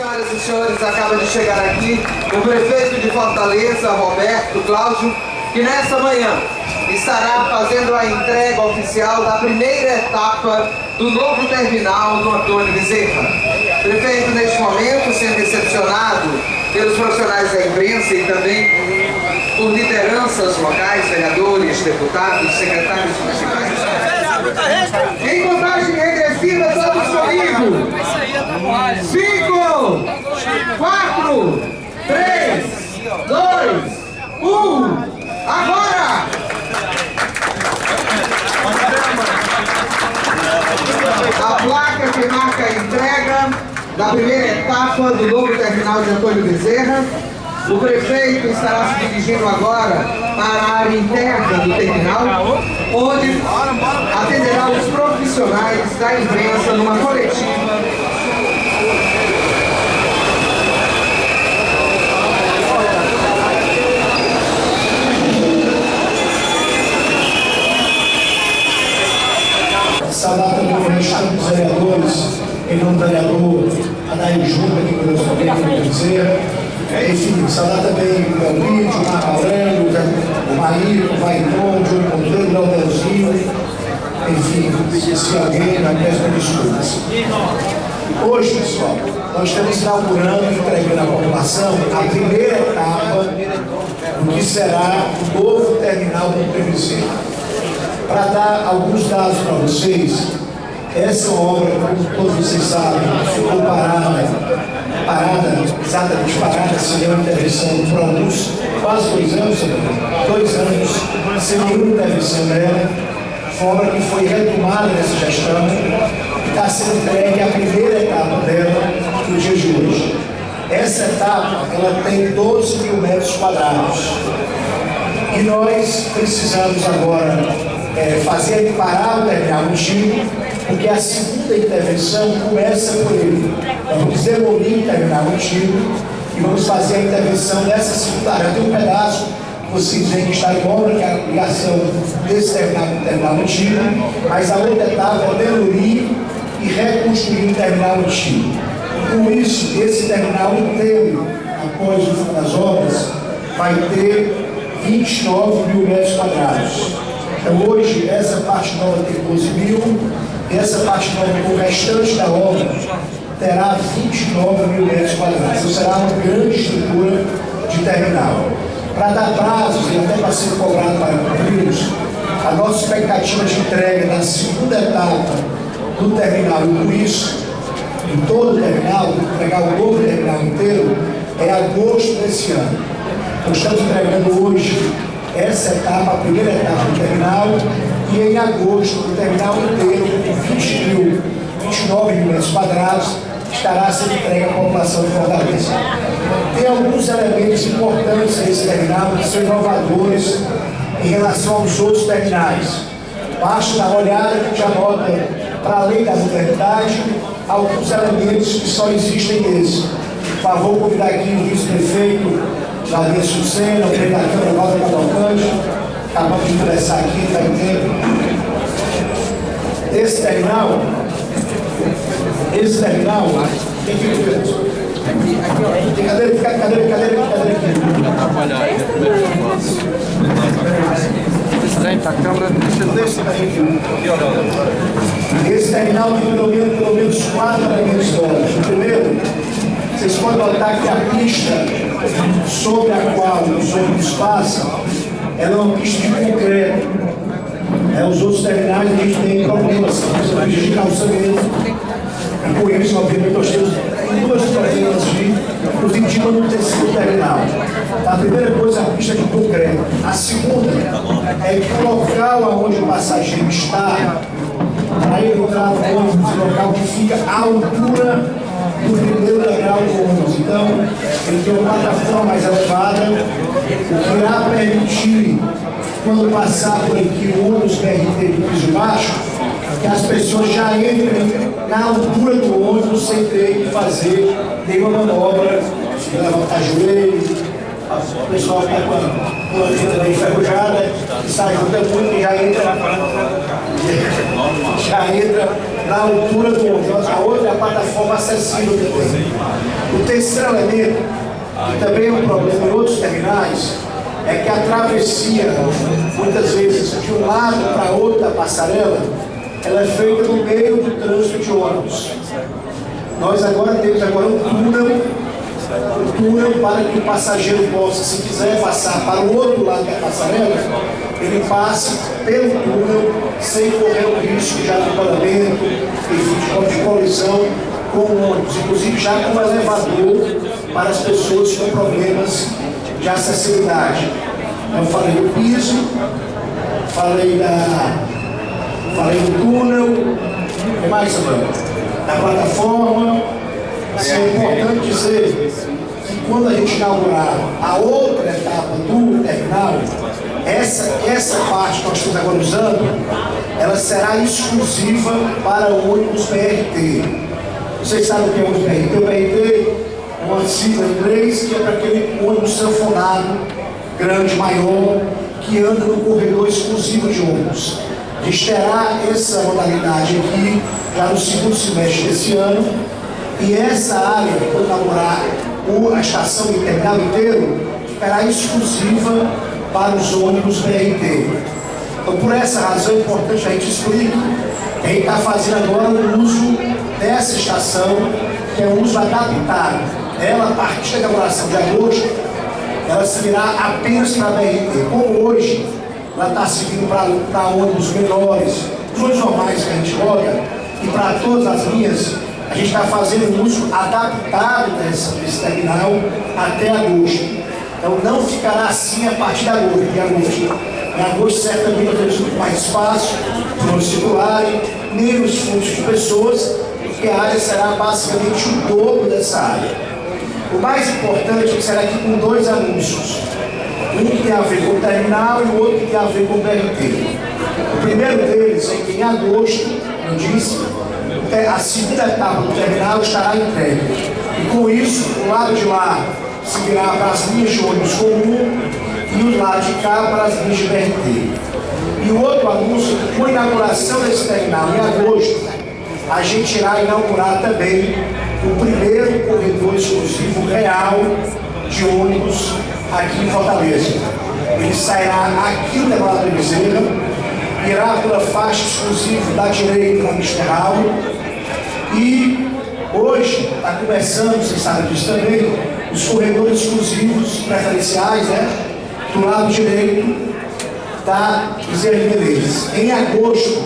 Senhoras e senhores, acaba de chegar aqui o prefeito de Fortaleza, Roberto Cláudio, que nessa manhã estará fazendo a entrega oficial da primeira etapa do novo terminal do Antônio Bezerra. Prefeito, neste momento, sendo recepcionado pelos profissionais da imprensa e também por lideranças locais, vereadores, deputados, secretários municipais. Em contagem regressiva, todos comigo. 5, 4, 3, 2, 1, agora! A placa que marca a entrega da primeira etapa do novo terminal de Antônio Bezerra. O prefeito estará se dirigindo agora para a área interna do terminal, onde atenderá os profissionais da imprensa numa coletiva. Saudar também o restante dos vereadores, em nome do vereador Adair Júnior, que conosco também, quer dizer. Enfim, saudar também o Elvídio, o Marco Aurélio, o Maíro, o Vaidon, o Júlio Monteiro, o Leodelzinho, enfim, se alguém na peça de desculpas. Hoje, pessoal, nós estamos inaugurando e entregando à população a primeira etapa do que será o novo terminal do PVC. Para dar alguns dados para vocês, essa obra, como todos vocês sabem, ficou exatamente parada, sem nenhuma intervenção por alguns, quase 2 anos, 2 anos, sem nenhuma intervenção dela, fora que foi retomada nessa gestão, e está sendo entregue a primeira etapa dela no dia de hoje. Essa etapa, ela tem 12 mil metros quadrados. E nós precisamos agora parar o terminal antigo, porque a segunda intervenção começa por ele. Nós vamos demolir o terminal antigo e vamos fazer a intervenção dessa segunda área. Tem um pedaço que vocês veem que está em obra, que é a ligação desse terminal com o terminal antigo, mas a outra etapa é demolir e reconstruir o terminal antigo. Com isso, esse terminal inteiro, após o fim das obras, vai ter 29 mil metros quadrados. Então hoje essa parte nova tem 12 mil, e essa parte nova com o restante da obra terá 29 mil metros quadrados. Então será uma grande estrutura de terminal. Para dar prazos e até para ser cobrado para cumprirmos, a nossa expectativa de entrega da segunda etapa do terminal, e com isso, em todo o terminal, entregar o novo terminal inteiro, é agosto desse ano. Nós estamos entregando hoje essa etapa, a primeira etapa do terminal, e em agosto o terminal inteiro, com 29 mil metros quadrados, estará sendo entregue à população de Fortaleza. Tem alguns elementos importantes nesse terminal que são inovadores em relação aos outros terminais. Basta dar uma olhada que já nota, para além da modernidade, alguns elementos que só existem nesse. Por favor, convidar aqui o vice-prefeito Javier Sucena, o presidente da Câmara, Walter Cavalcante, acabamos de ingressar aqui, está em tempo. Esse terminal, tem que ver. Tem cadeira aqui. Esse terminal tem pelo menos 4 elementos históricos. O primeiro, vocês podem notar que a pista sobre a qual os ônibus passam, ela é uma pista de concreto. Os outros terminais a gente tem problemas, precisa de calçamento. E por isso, obviamente, nós temos 2 problemas de manutenção do terminal. A primeira coisa é a pista de concreto. A segunda é que o local onde o passageiro está, para ele entrar no ônibus, o local que fica à altura do primeiro degrau do ônibus. Então, ele tem uma plataforma mais elevada, o que irá permitir, quando passar por aqui o ônibus BRT do piso baixo, que as pessoas já entrem na altura do ônibus sem ter que fazer nenhuma manobra, levantar joelho, o pessoal está com a vida bem enferrujada, está ajudando muito e já entra já entra na altura do ônibus. A outra é a plataforma acessível também. O terceiro elemento, que também é um problema em outros terminais, é que a travessia, muitas vezes, de um lado para outro da passarela, ela é feita no meio do trânsito de ônibus. Nós agora temos um túnel para que o passageiro possa, se quiser passar para o outro lado da passarela, ele passe pelo túnel sem correr o risco de atropelamento, de colisão com o ônibus, inclusive já com o elevador para as pessoas com problemas de acessibilidade. Eu falei do piso, falei do túnel, o que mais, Samuel? Da plataforma. É importante dizer que quando a gente inaugurar a outra etapa do terminal, essa parte que nós estamos agora usando, ela será exclusiva para o ônibus BRT. Vocês sabem o que é o ônibus BRT? O BRT é uma sigla em inglês que é para aquele ônibus sanfonado, grande, maior, que anda no corredor exclusivo de ônibus. A gente terá essa modalidade aqui já no segundo semestre desse ano, e essa área, quando inaugurar a estação e o terminal inteiro, ficará exclusiva para os ônibus BRT. Então, por essa razão, é importante a gente explicar que a gente está fazendo agora o uso dessa estação, que é um uso adaptado. Ela, a partir da inauguração de agosto, ela servirá apenas para BRT. Como hoje, ela está servindo para ônibus menores, os ônibus normais que a gente roda, e para todas as linhas, a gente está fazendo um uso adaptado desse terminal até agosto. Então não ficará assim a partir de agosto. Em agosto certamente teremos muito mais espaço, vamos circularem, menos fluxo de pessoas, porque a área será basicamente o dobro dessa área. O mais importante é que será aqui com dois anúncios. Um que tem a ver com o terminal e o outro que tem a ver com o BRT. O primeiro deles é que em agosto, eu disse, a segunda etapa do terminal estará entregue. E com isso, o lado de lá seguirá para as linhas de ônibus comum e o lado de cá para as linhas de BRT. E o outro anúncio, com a inauguração desse terminal em agosto, a gente irá inaugurar também o primeiro corredor exclusivo real de ônibus aqui em Fortaleza. Ele sairá aqui no Elevador Bezerra, irá pela faixa exclusiva da direita na Misterral. E hoje está começando, vocês sabem disso também, os corredores exclusivos preferenciais, né? Do lado direito da Bezerra de Menezes. Em agosto,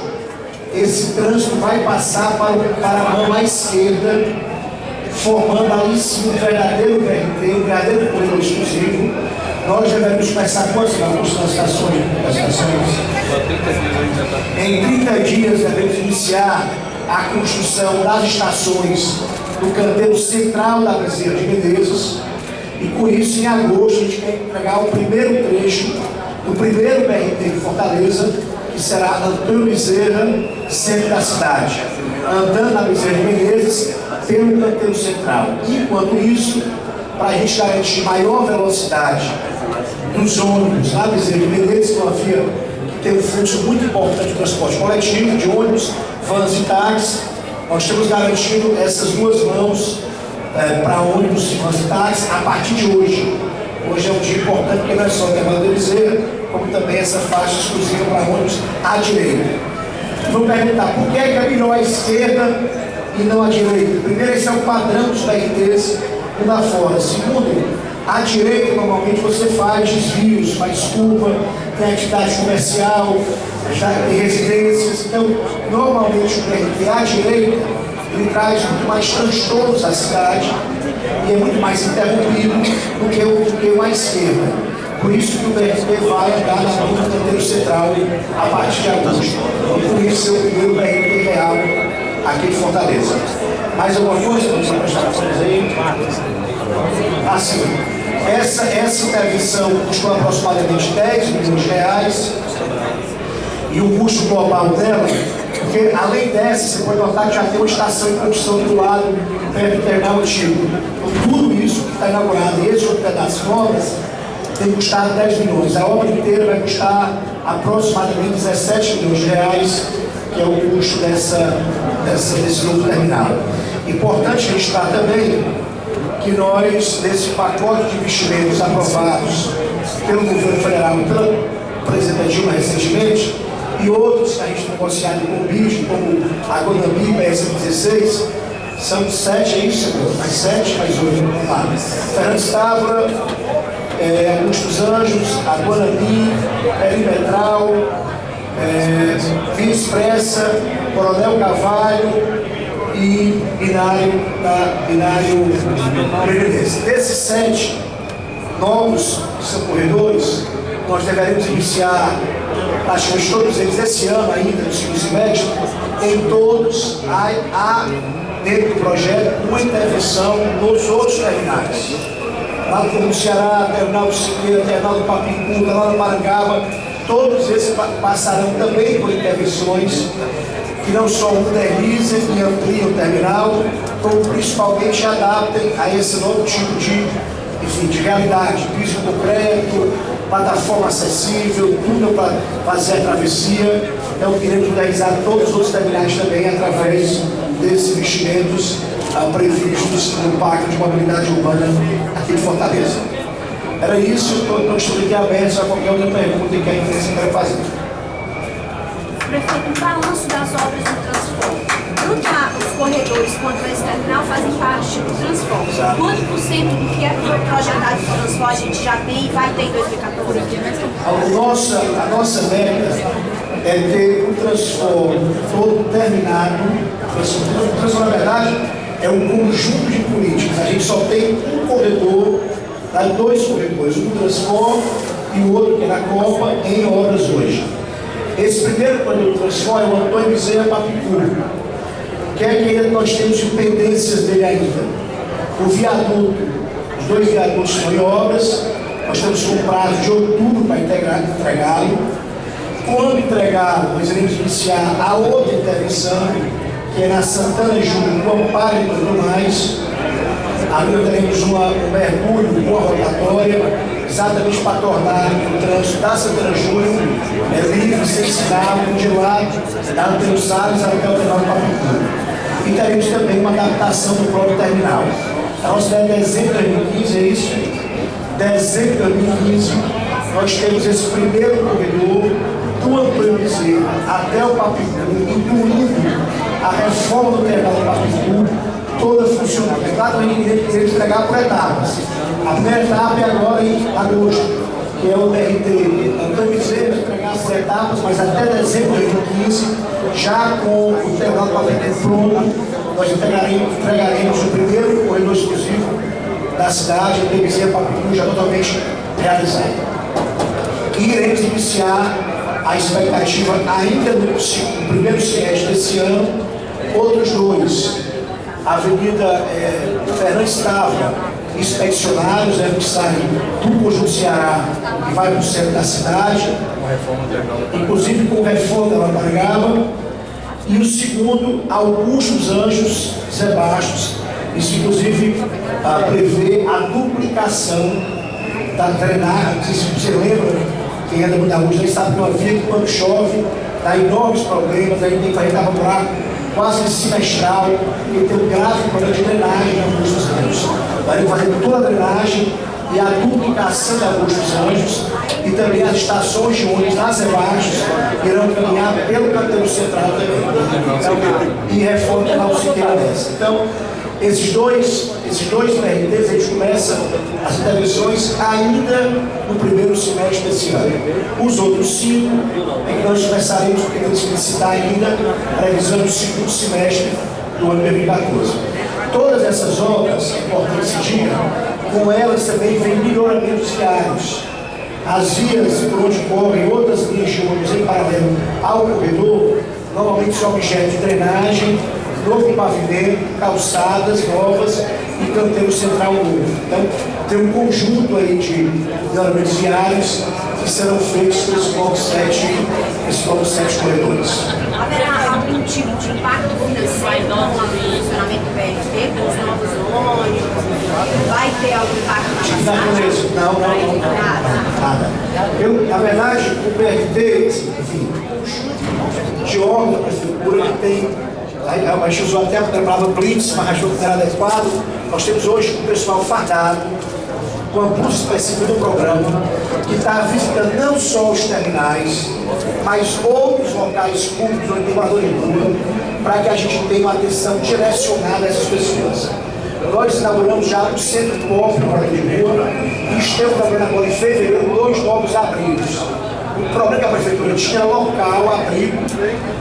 esse trânsito vai passar para a mão à esquerda, formando ali sim um verdadeiro BRT, um verdadeiro corredor exclusivo. Nós devemos começar quantas nas estações? Em 30 dias devemos iniciar a construção das estações do canteiro central da Bezerra de Menezes, e com isso, em agosto, a gente quer entregar o primeiro trecho do primeiro BRT de Fortaleza, que será Antônio Bezerra, centro da cidade, andando na Bezerra de Menezes pelo canteiro central. Enquanto isso, para a gente garantir maior velocidade dos ônibus na Bezerra de Menezes, que é uma via que tem um fluxo muito importante de transporte coletivo, de ônibus, vans e táxis, nós temos garantido essas duas mãos para ônibus, vans e táxis a partir de hoje. Hoje é um dia importante porque não é só o Elevador Bezerra, como também essa faixa exclusiva para ônibus à direita. Vou perguntar por que é melhor a esquerda e não a direita. Primeiro, esse é o padrão dos BRTs mundo afora. Segundo, à direita normalmente você faz desvios, faz curva, tem atividade comercial, já tem residências. Então, normalmente o BRT à direita ele traz muito mais transtornos à cidade e é muito mais interrompido do que o à esquerda. Por isso que o BRT vai andar na rua do canteiro central a partir de agosto. E por isso é o primeiro BRT real aqui em Fortaleza. Mais alguma coisa para você prestar atenção aí? Assim, essa intervenção custou aproximadamente 10 milhões de reais e o custo global dela, porque além dessa, você pode notar que já tem uma estação em construção do lado, perto do terminal antigo. Então, tudo isso que está inaugurado e esse outro pedaço de obras tem custado 10 milhões. A obra inteira vai custar aproximadamente 17 milhões de reais que é o custo desse novo terminal. Importante registrar também que nós, nesse pacote de investimentos aprovados pelo governo federal e pela presidenta Dilma recentemente, e outros que a gente negociado com o BID, como a Guanambi, PS16, são 7, é isso, senhor? Mais 7, mais 8, vamos lá. Fernando Távora, Augusto dos Anjos, a Guanambi, Perimetral, Via Expressa, Coronel Carvalho e Binário Belenense. Desses 7 novos que são corredores, nós deveremos iniciar praticamente todos eles esse ano ainda, no segundo semestre. Em todos há dentro do projeto uma intervenção nos outros terminais. Lá do Ceará, terminal do Siqueira, terminal do Papicu, terminal do Parangaba, todos esses passarão também por intervenções que não só modernizem e ampliam o terminal, como principalmente adaptem a esse novo tipo de realidade, piso concreto, plataforma acessível, túnel para fazer a travessia. Então queremos modernizar todos os outros terminais também através desses investimentos previstos no Pacto de Mobilidade Urbana aqui de Fortaleza. Era isso, estou aqui aberto a qualquer outra pergunta que a imprensa quer fazer. Prefeito, um balanço das obras do transporte. Tanto os corredores quanto esse terminal fazem parte do transporte. Quanto por cento do que é projetado de transporte a gente já tem e vai ter em 2014? A nossa meta é ter um transporte todo terminado. O transporte, na verdade, é um conjunto de políticas. A gente só tem um corredor, dois corredores, um do transporte e o outro que é na Copa, em obras hoje. Esse primeiro corredor do transporte é o Antônio Bezerra Papicu, que é que nós temos pendências dele ainda. O viaduto, os 2 viadutos estão em obras, nós temos com prazo de outubro para entregá-lo. Quando entregá-lo, nós iremos iniciar a outra intervenção, que é na Santana Júnior, no Amparo e tudo mais. Ali teremos um mergulho, uma rotatória, exatamente para tornar o trânsito da Santana Júnior livre, sem sinal, de lá, da Antônio Salles até o terminal do Papicu. E teremos também uma adaptação do próprio terminal. A nossa ideia é dezembro de 2015, é isso? Dezembro de 2015, nós temos esse primeiro corredor do Antônio Bezerra até o Papicu, incluindo a reforma do terminal do Papicu, toda funcionando. É claro que a gente queremos entregar por etapas. A primeira etapa é agora em agosto, que é o DRT. Antônio Bezerra entregar por etapas, mas até dezembro de 2015, já com o terminal do Papicu pronto, nós entregaremos o primeiro corredor exclusivo da cidade, o Bezerra Papicu, já totalmente realizado. E iremos iniciar a expectativa ainda no primeiro semestre desse ano, outros 2. A Avenida Fernando Távora, expedicionários, que saem do Conjunto Ceará e vai para o centro da cidade, inclusive com reforma da Parangaba. E o segundo, Augusto dos Anjos, Zé Bastos. Isso, inclusive, prevê a duplicação da drenagem. Não sei se você lembra, quem anda muito da Augusto, aí sabe que uma via que quando chove dá enormes problemas, aí tem que fazer um buraco quase semestral, e tem um grave problema de drenagem na Augusto dos Anjos. Vai fazer toda a drenagem e a duplicação da Augusto dos Anjos, e também as estações de ônibus nas Bastos irão caminhar pelo canteiro central também. E reforma lá o Siqueira dessa. Então, esses dois PRTs, a gente começa as intervenções ainda no primeiro semestre desse ano. Os outros 5 é que nós começaremos, porque temos que licitar ainda, revisando o segundo semestre do ano 2014. Todas essas obras, é importante se diga, com elas também vem melhoramentos viários. As vias por onde correm outras linhas de ônibus em paralelo ao corredor, normalmente são objeto de drenagem, novo pavimento, calçadas novas e canteiro central novo. Então, tem um conjunto aí de melhoramentos viários que serão feitos pelos novos 7 corredores. Haverá algum tipo de impacto financeiro no funcionamento do PRT, com os novos ônibus? Vai ter algum impacto na cidade? Nada. Na verdade, o PRT, enfim, de órgão tem, a gente usou até a palavra blitz, mas achou que não era adequado. Nós temos hoje um pessoal fardado, com a busca específica do programa, que está visitando não só os terminais, mas outros locais públicos onde tem morador de rua, para que a gente tenha uma atenção direcionada a essas pessoas. Nós inauguramos já o Centro Pop no morador de rua e estamos trabalhando agora em fevereiro 2 novos abrigos. O problema é que a prefeitura tinha local, abrigo,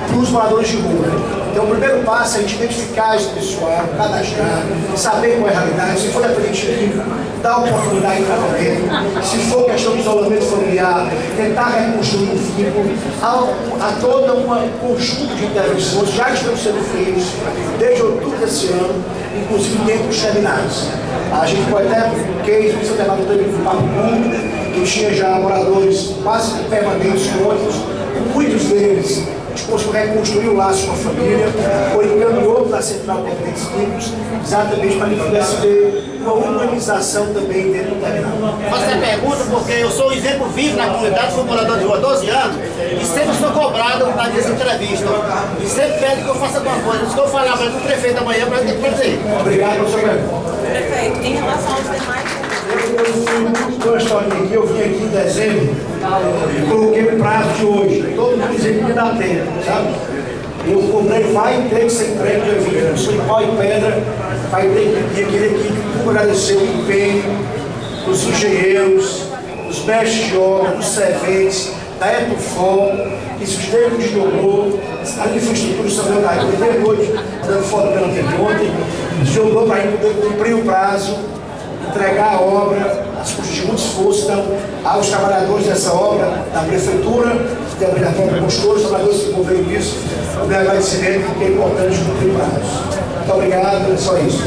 para os moradores de rua. Então o primeiro passo é a gente identificar esse pessoal, cadastrar, saber qual é a realidade, se for dependente, dar oportunidade de tratamento, se for questão de isolamento familiar, tentar reconstruir um vínculo, há todo um conjunto de intervenções já estão sendo feitos desde outubro desse ano, inclusive dentro dos terminais. A gente pode até, porque o seu debate teve um papo público, que tinha já moradores quase permanentes com outros, muitos deles a gente conseguiu reconstruir o laço com a família, foi encaminhou para a Central de Dependentes Químicos, exatamente para que pudesse ter uma humanização também dentro do terminal. Você pergunta porque eu sou um exemplo vivo na comunidade, fui morador de rua há 12 anos e sempre sou cobrado para essa entrevista. E sempre pede que eu faça alguma coisa. Se eu falar para o prefeito amanhã, para ele dizer. Obrigado, professor Beto. Prefeito, em relação aos demais... Eu vim aqui em dezembro e coloquei o prazo de hoje. Todo mundo dizia que ia dar tempo, sabe? Eu comprei, vai ter que ser entregue dia 20, eu sou em pau e pedra, vai ter que querer que agradecer o empenho dos engenheiros, dos mestres de obra, dos serventes, da Etufol, que se esteve desdobrou, a infraestrutura também da Rio, hoje, dando foto pela ontem, desdobrou para a gente poder cumprir o prazo, entregar a obra, as custas de muito esforço, então, aos trabalhadores dessa obra, da prefeitura, da própria construtora, os trabalhadores que envolveram nisso, o meu agradecimento, porque é importante cumprir o prazo. Muito obrigado, é só isso.